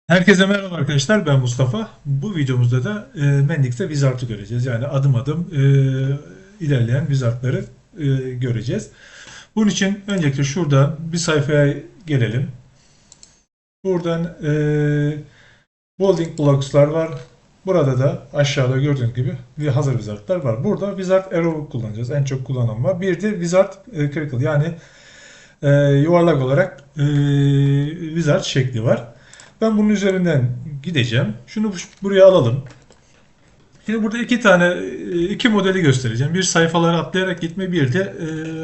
Herkese merhaba arkadaşlar, ben Mustafa. Bu videomuzda da Mendix'te Wizard'ı göreceğiz. Yani adım adım ilerleyen Wizard'ları göreceğiz. Bunun için öncelikle şurada bir sayfaya gelelim. Buradan Building Blocks'lar var. Burada da aşağıda gördüğünüz gibi bir hazır Wizard'lar var. Burada Wizard Arrow kullanacağız. En çok kullanan var. Bir de Wizard Critical, yani yuvarlak olarak Wizard şekli var. Ben bunun üzerinden gideceğim. Şunu buraya alalım. Şimdi burada iki modeli göstereceğim. Bir sayfaları atlayarak gitme, bir de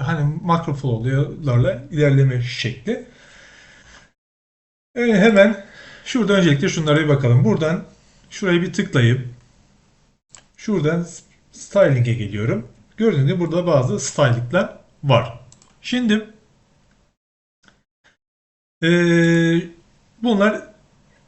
hani makro flow'larla ilerleme şekli. Hemen şurada öncelikle şunlara bir bakalım. Buradan şurayı bir tıklayıp şuradan styling'e geliyorum. Gördüğünüz gibi burada bazı styling'ler var. Şimdi e, bunlar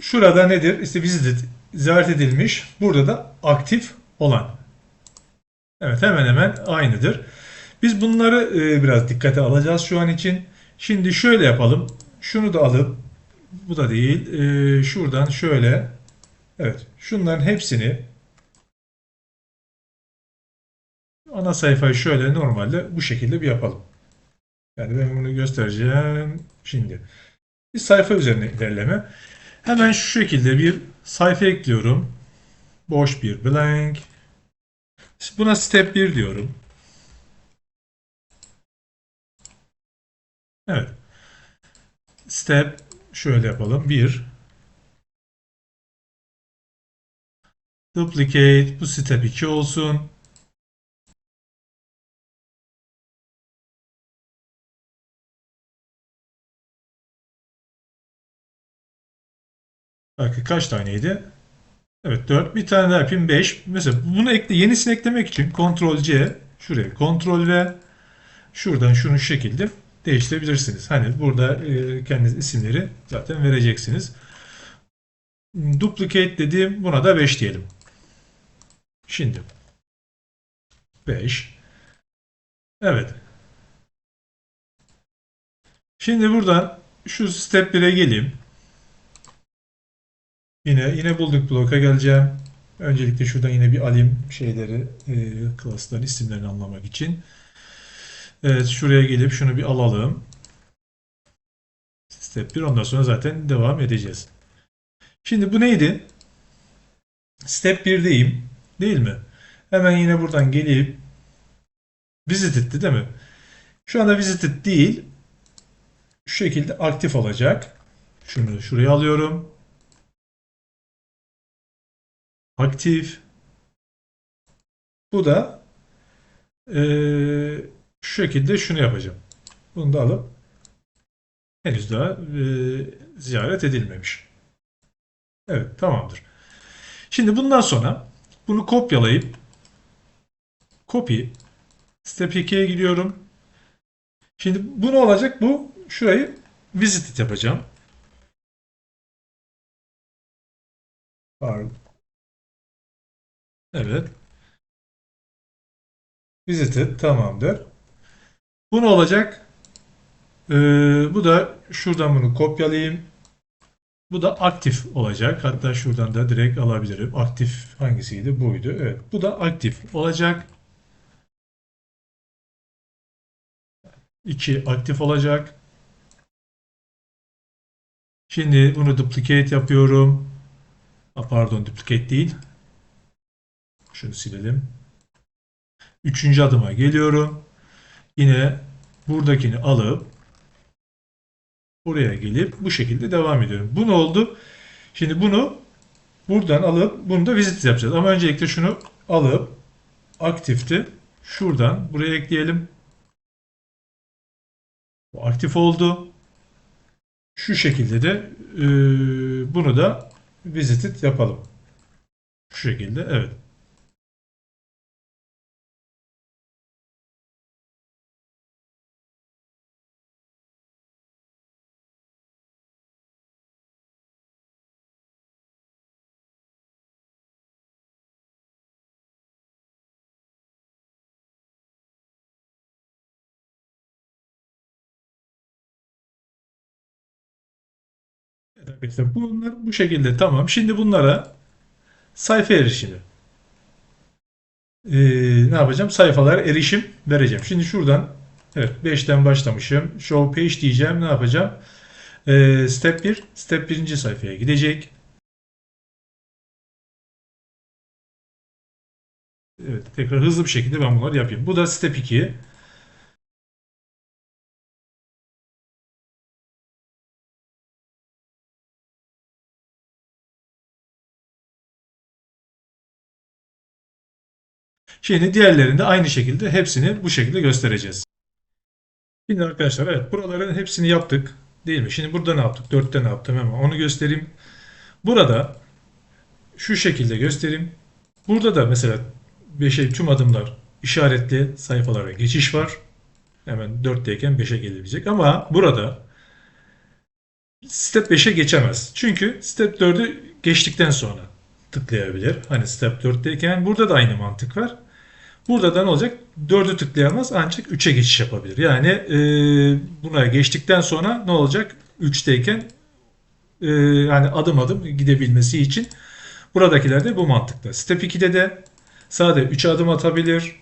şurada nedir? İşte visited, ziyaret edilmiş. Burada da aktif olan. Evet, hemen hemen aynıdır. Biz bunları biraz dikkate alacağız şu an için. Şimdi şöyle yapalım. Şunu da alıp, bu da değil, şuradan şöyle, evet, şunların hepsini, ana sayfayı şöyle normalde bu şekilde bir yapalım. Yani ben bunu göstereceğim şimdi. Bir sayfa üzerine ilerleme. Hemen şu şekilde bir sayfa ekliyorum. Boş bir blank. Buna step 1 diyorum. Evet. Step şöyle yapalım. Bir. Duplicate. Bu step 2 olsun. Bakın kaç taneydi? Evet, 4. Bir tane daha yapayım, 5. Mesela bunu yenisini eklemek için Ctrl C, şuraya Ctrl V, şuradan şunu şu şekilde değiştirebilirsiniz. Hani burada kendiniz isimleri zaten vereceksiniz. Duplicate dediğim, buna da 5 diyelim. Şimdi 5. Evet. Şimdi buradan şu step 1'e geleyim. Yine bulduk bloka geleceğim. Öncelikle şuradan yine bir alayım şeyleri, klasların isimlerini anlamak için. Evet, şuraya gelip şunu bir alalım. Step 1, ondan sonra zaten devam edeceğiz. Şimdi bu neydi? Step 1'deyim. Değil mi? Hemen yine buradan gelip visited'ti değil mi? Şu anda visited değil. Şu şekilde aktif olacak. Şunu şuraya alıyorum. Aktif. Bu da şu şekilde şunu yapacağım. Bunu da alıp henüz daha ziyaret edilmemiş. Evet, tamamdır. Şimdi bundan sonra bunu kopyalayıp copy step 2'ye gidiyorum. Şimdi bu ne olacak? Şurayı visited yapacağım. Pardon. Evet. Visited tamamdır. Bu ne olacak? Bu da şuradan bunu kopyalayayım. Bu da aktif olacak. Hatta şuradan da direkt alabilirim. Aktif hangisiydi? Buydu. Evet. Bu da aktif olacak. 2 aktif olacak. Şimdi bunu duplicate yapıyorum. Pardon, duplicate değil. Şunu silelim. Üçüncü adıma geliyorum. Yine buradakini alıp buraya gelip bu şekilde devam ediyorum. Bu ne oldu? Şimdi bunu buradan alıp bunu da visit yapacağız. Ama öncelikle şunu alıp aktifti. Şuradan buraya ekleyelim. Bu aktif oldu. Şu şekilde de bunu da visited yapalım. Şu şekilde, evet. Arkadaşlar bunlar bu şekilde tamam. Şimdi bunlara sayfa erişimi. Ne yapacağım? Sayfalara erişim vereceğim. Şimdi şuradan evet 5'ten başlamışım. Show page diyeceğim. Ne yapacağım? Step 1. Step birinci sayfaya gidecek. Evet, tekrar hızlı bir şekilde ben bunları yapayım. Bu da step 2. Şimdi diğerlerinde aynı şekilde hepsini bu şekilde göstereceğiz. Şimdi arkadaşlar evet buraların hepsini yaptık. Değil mi? Şimdi burada ne yaptık? 4'te ne yaptım hemen onu göstereyim. Burada şu şekilde göstereyim. Burada da mesela tüm adımlar işaretli sayfalara geçiş var. Hemen 4'teyken 5'e gelebilecek. Ama burada step 5'e geçemez. Çünkü step 4'ü geçtikten sonra tıklayabilir. Hani step 4'teyken burada da aynı mantık var. Burada da ne olacak? 4'ü tıklayamaz ancak 3'e geçiş yapabilir. Yani buna geçtikten sonra ne olacak? 3'teyken yani adım adım gidebilmesi için buradakiler de bu mantıkta. Step 2'de de sadece 3 adım atabilir.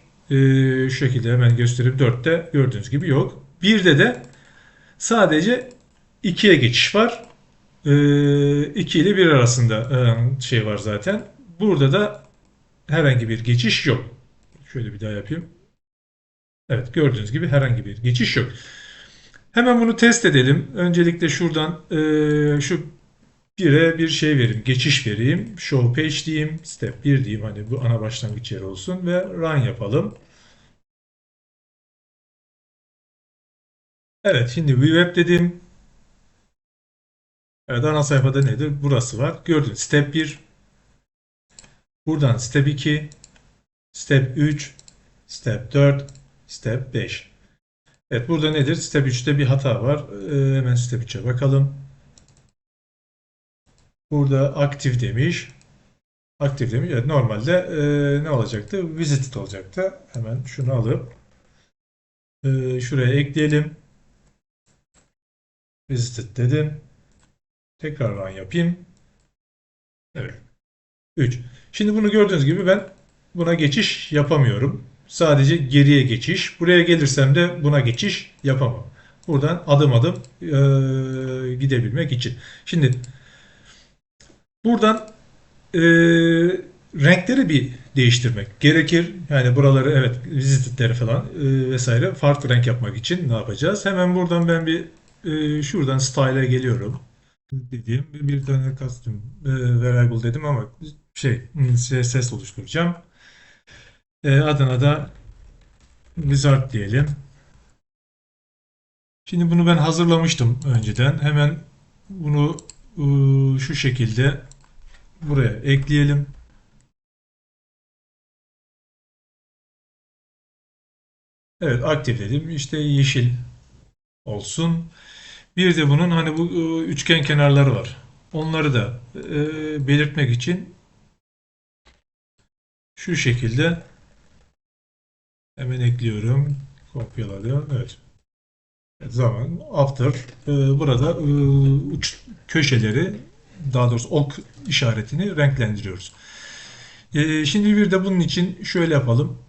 Şu şekilde hemen göstereyim. 4'te gördüğünüz gibi yok. 1'de de sadece 2'ye geçiş var. 2 ile 1 arasında şey var zaten. Burada da herhangi bir geçiş yok. Şöyle bir daha yapayım. Evet gördüğünüz gibi herhangi bir geçiş yok. Hemen bunu test edelim. Öncelikle şuradan şu 1'e bir şey vereyim. Geçiş vereyim. Show page diyeyim. Step 1 diyeyim. Hani bu ana başlangıç yeri olsun. Ve run yapalım. Evet şimdi view web dedim. Evet ana sayfada nedir? Burası var. Gördüğünüz step 1. Buradan step 2. Step 3. Step 4. Step 5. Evet burada nedir? Step 3'te bir hata var. Hemen step 3'e bakalım. Burada aktif demiş. Aktif demiş. Evet, normalde ne olacaktı? Visited olacaktı. Hemen şunu alıp şuraya ekleyelim. Visited dedim. Tekrar run yapayım. Evet. 3. Şimdi bunu gördüğünüz gibi ben buna geçiş yapamıyorum. Sadece geriye geçiş. Buraya gelirsem de buna geçiş yapamam. Buradan adım adım gidebilmek için. Şimdi buradan e, renkleri bir değiştirmek gerekir. Yani buraları evet visitleri falan vesaire farklı renk yapmak için ne yapacağız? Hemen buradan ben bir şuradan style'a geliyorum. Dediğim bir tane custom variable dedim ama CSS oluşturacağım. Adına da wizard diyelim. Şimdi bunu ben hazırlamıştım önceden. Hemen bunu şu şekilde buraya ekleyelim. Evet aktifledim. İşte yeşil olsun. Bir de bunun hani bu üçgen kenarları var. Onları da belirtmek için şu şekilde hemen ekliyorum. Kopyaladım. Evet. Zaman after burada uç köşeleri daha doğrusu ok işaretini renklendiriyoruz. Şimdi bir de bunun için şöyle yapalım.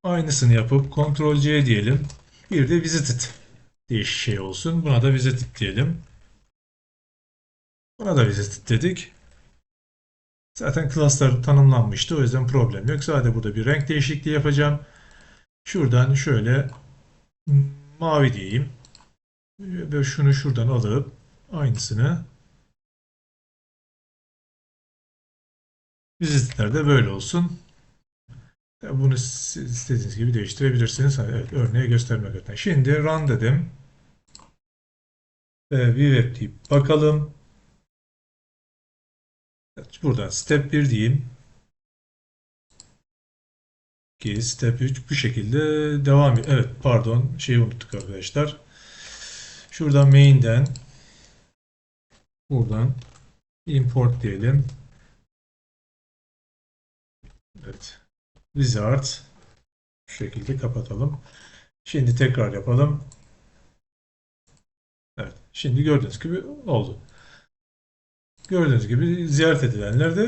Aynısını yapıp Ctrl C diyelim. Bir de visited diye şey olsun. Buna da visited diyelim. Buna da visited dedik. Zaten classlar tanımlanmıştı. O yüzden problem yok. Sadece burada bir renk değişikliği yapacağım. Şuradan şöyle mavi diyeyim. Ve şunu şuradan alıp aynısını visitlerde böyle olsun. Bunu siz istediğiniz gibi değiştirebilirsiniz. Evet, örneği göstermek adına. Şimdi run dedim. Vweb deyip bakalım. Evet, buradan step 1 diyeyim. Ki step 3 bu şekilde devam ediyor. Evet pardon şeyi unuttuk arkadaşlar. Şuradan main'den buradan import diyelim. Evet. Wizard şu şekilde kapatalım. Şimdi tekrar yapalım. Evet. Şimdi gördüğünüz gibi oldu. Gördüğünüz gibi ziyaret edilenler de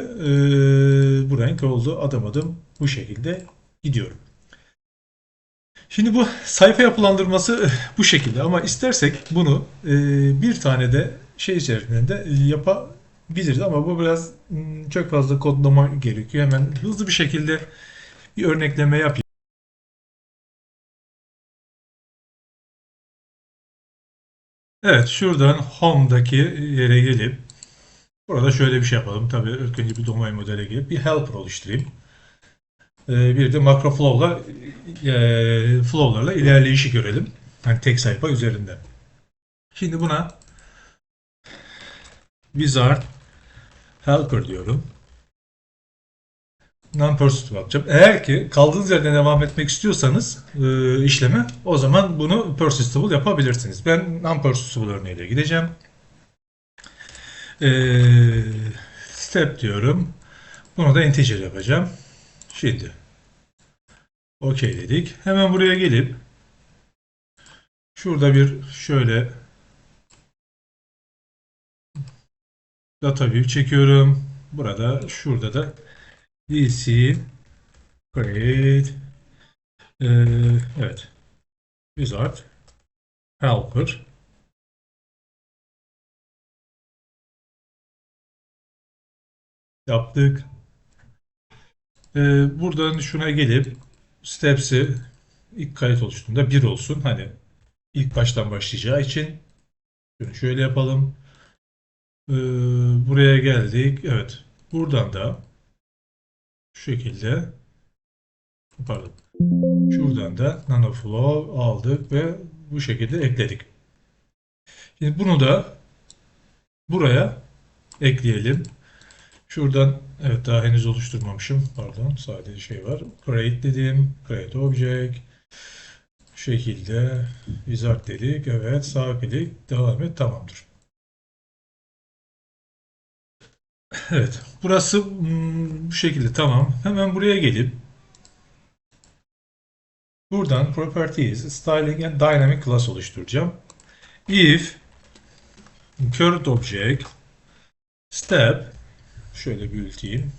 bu renk oldu. Adım adım bu şekilde gidiyorum. Şimdi bu sayfa yapılandırması bu şekilde ama istersek bunu bir tane de şey içerisinde yapabiliriz ama bu biraz çok fazla kodlama gerekiyor. Hemen hızlı bir şekilde bir örnekleme yapayım. Evet, şuradan Home'daki yere gelip burada şöyle bir şey yapalım. Tabii ilk önce bir domain modele gelip bir helper oluşturayım. Bir de flow'larla ilerleyişi görelim. Hani tek sayfa üzerinde. Şimdi buna wizard helper diyorum. Non-persistent yapacağım. Eğer ki kaldığınız yerden devam etmek istiyorsanız işleme o zaman bunu persistable yapabilirsiniz. Ben non-persistable örneğiyle gideceğim. E, Step diyorum. Bunu da integer yapacağım. Şimdi OK dedik. Hemen buraya gelip şurada bir şöyle data view çekiyorum. Şurada da dc create evet wizard helper yaptık. Buradan şuna gelip steps'i ilk kayıt oluştuğunda bir olsun. Hani ilk baştan başlayacağı için şöyle yapalım. Ee, Buraya geldik. Evet. Buradan da şu şekilde pardon. Şuradan da nanoflow aldık ve bu şekilde ekledik. Şimdi bunu da buraya ekleyelim. Şuradan evet daha henüz oluşturmamışım. Pardon. Sadece şey var. Create dedim. Create object. Bu şekilde wizard dedik. Evet. Sağ klik. Devam et. Tamamdır. Evet. Burası bu şekilde tamam. Hemen buraya gelip buradan Properties, Styling and Dynamic Class oluşturacağım. If current object step şöyle büyüteyim.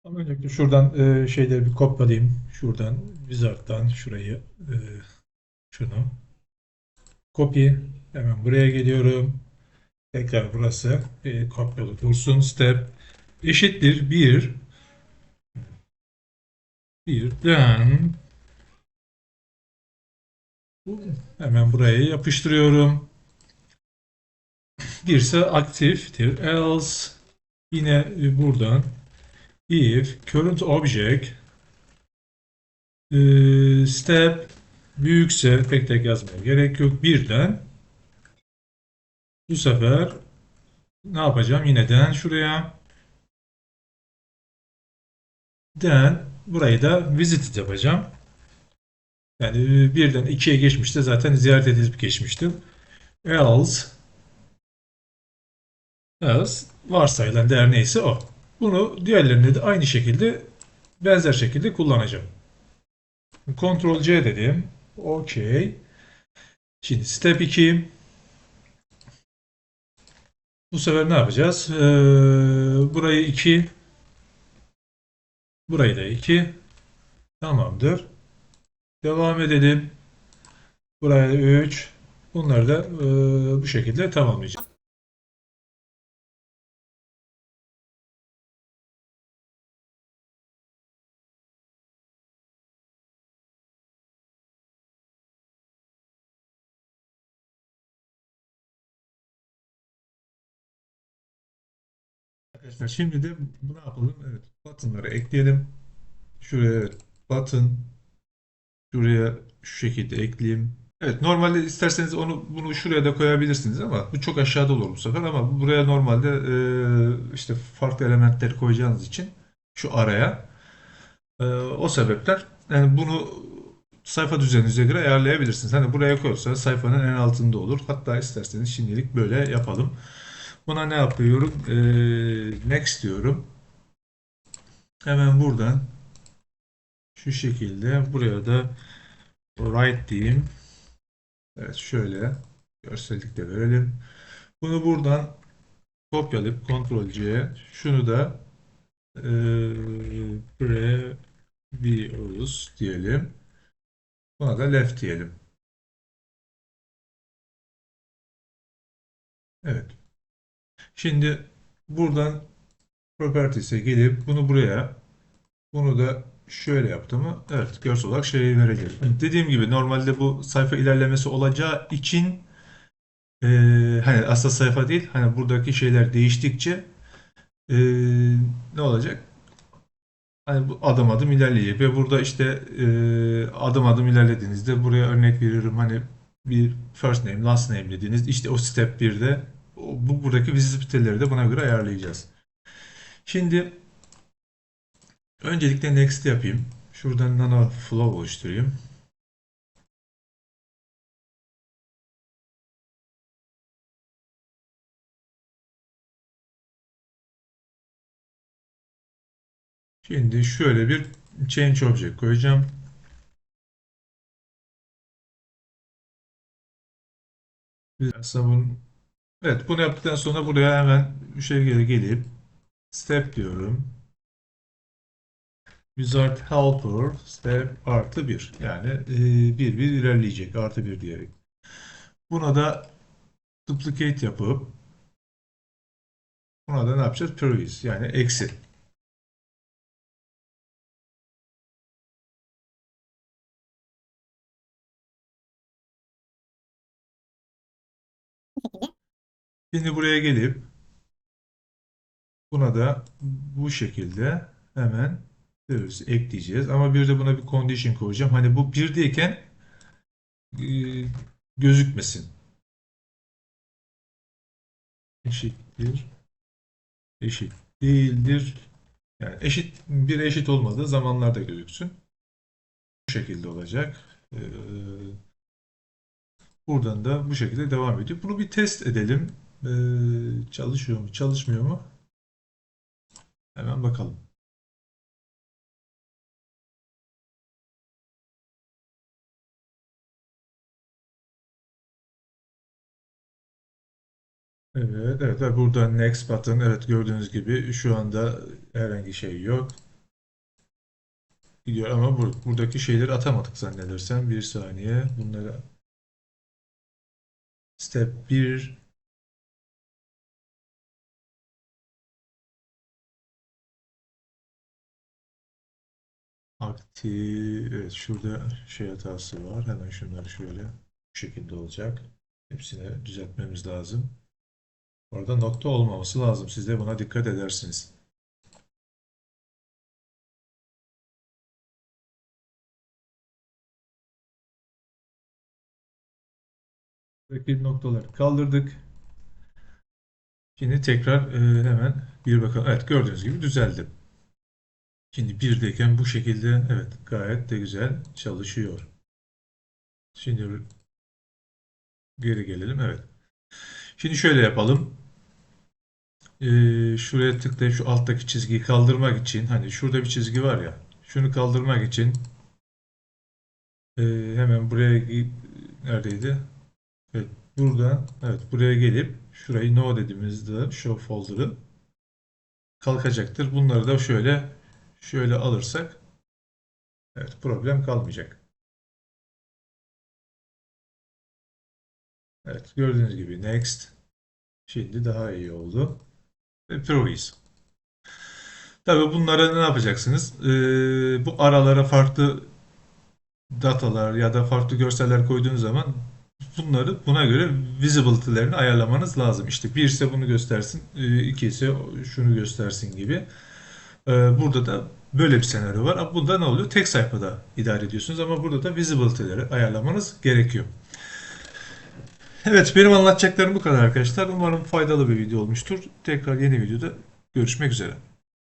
Ama öncelikle şuradan şeyleri bir kopyalayayım. Şuradan Wizard'dan şurayı şunu copy. Hemen buraya geliyorum. Tekrar burası kopyalı dursun. Step eşittir birden hemen buraya yapıştırıyorum. Birse aktiftir. Else yine buradan if current object step büyükse tek tek yazmaya gerek yok. Birden bu sefer ne yapacağım? Yineden şuraya burayı da visited yapacağım. Yani birden ikiye geçmişti. Zaten ziyaret edilip geçmiştim. Else varsayılan değer neyse o. Bunu diğerlerinde de aynı şekilde benzer şekilde kullanacağım. Ctrl C dedim. OK. Şimdi step 2. Bu sefer ne yapacağız? Burayı 2. Burayı da 2. Tamamdır. Devam edelim. Buraya 3. Bunları da bu şekilde tamamlayacağız. Arkadaşlar şimdi de bunu yapalım. Evet, button'ları ekleyelim. Şuraya evet, button, şuraya şu şekilde ekleyeyim. Evet, normalde isterseniz bunu şuraya da koyabilirsiniz ama bu çok aşağıda olur bu sefer ama buraya normalde işte farklı elementleri koyacağınız için şu araya o sebepten yani bunu sayfa düzeninize göre ayarlayabilirsiniz. Hani buraya koyarsanız sayfanın en altında olur. Hatta isterseniz şimdilik böyle yapalım. Buna ne yapıyorum? Next diyorum. Hemen buradan şu şekilde buraya da right diyeyim. Evet şöyle görsellik de verelim. Bunu buradan kopyalayıp Ctrl C, şunu da previous diyelim. Buna da left diyelim. Evet. Şimdi buradan Properties'e gelip bunu buraya, bunu da şöyle yaptım mı? Evet, görsel olarak şeyi verecek. Dediğim gibi normalde bu sayfa ilerlemesi olacağı için hani aslında sayfa değil, hani buradaki şeyler değiştikçe e, ne olacak? Hani bu adım adım ilerleyecek ve burada işte adım adım ilerlediğinizde buraya örnek veriyorum, hani bir first name, last name dediğiniz işte o step 1'de bu buradaki vizitleri de buna göre ayarlayacağız. Şimdi öncelikle next yapayım. Şuradan nano flow oluşturayım. Şimdi şöyle bir change object koyacağım. Evet, bunu yaptıktan sonra buraya hemen bir şey gelip step diyorum. Wizard helper step artı bir. Yani bir ilerleyecek artı bir diyerek. Buna da duplicate yapıp buna da ne yapacağız? Previous yani eksi. Şimdi buraya gelip buna da bu şekilde hemen previous ekleyeceğiz. Ama bir de buna bir condition koyacağım. Hani bu birdeyken e, gözükmesin. Eşittir. Eşit değildir. Yani bir eşit olmadığı zamanlarda gözüksün. Bu şekilde olacak. Buradan da bu şekilde devam ediyor. Bunu bir test edelim. Çalışıyor mu, çalışmıyor mu? Hemen bakalım. Evet, evet. Burada next button. Evet, gördüğünüz gibi şu anda herhangi şey yok. Gidiyor ama buradaki şeyleri atamadık zannedersem. Bir saniye. Bunları step 1 aktif. Evet, şurada şey hatası var. Hemen şunları şöyle bu şekilde olacak. Hepsini düzeltmemiz lazım. Orada nokta olmaması lazım. Siz de buna dikkat edersiniz. Buradaki noktaları kaldırdık. Şimdi tekrar hemen bir bakalım. Evet, gördüğünüz gibi düzeldi. Şimdi birdeyken bu şekilde evet gayet de güzel çalışıyor. Şimdi geri gelelim. Evet. Şimdi şöyle yapalım. Şuraya tıklayıp şu alttaki çizgiyi kaldırmak için, hani şurada bir çizgi var ya, şunu kaldırmak için e, hemen buraya neredeydi? Evet, buradan evet buraya gelip şurayı no dediğimizde show folder'ı kalkacaktır. Bunları da şöyle alırsak evet problem kalmayacak. Evet, gördüğünüz gibi next şimdi daha iyi oldu. Ve Provis. Tabii bunlara ne yapacaksınız? Bu aralara farklı datalar ya da farklı görseller koyduğunuz zaman bunları buna göre visibility'lerini ayarlamanız lazım. İşte bir ise bunu göstersin, iki ise şunu göstersin gibi. Burada da böyle bir senaryo var. Ama bunda ne oluyor? Tek sayfada idare ediyorsunuz ama burada da visibility'leri ayarlamanız gerekiyor. Evet, benim anlatacaklarım bu kadar arkadaşlar. Umarım faydalı bir video olmuştur. Tekrar yeni videoda görüşmek üzere.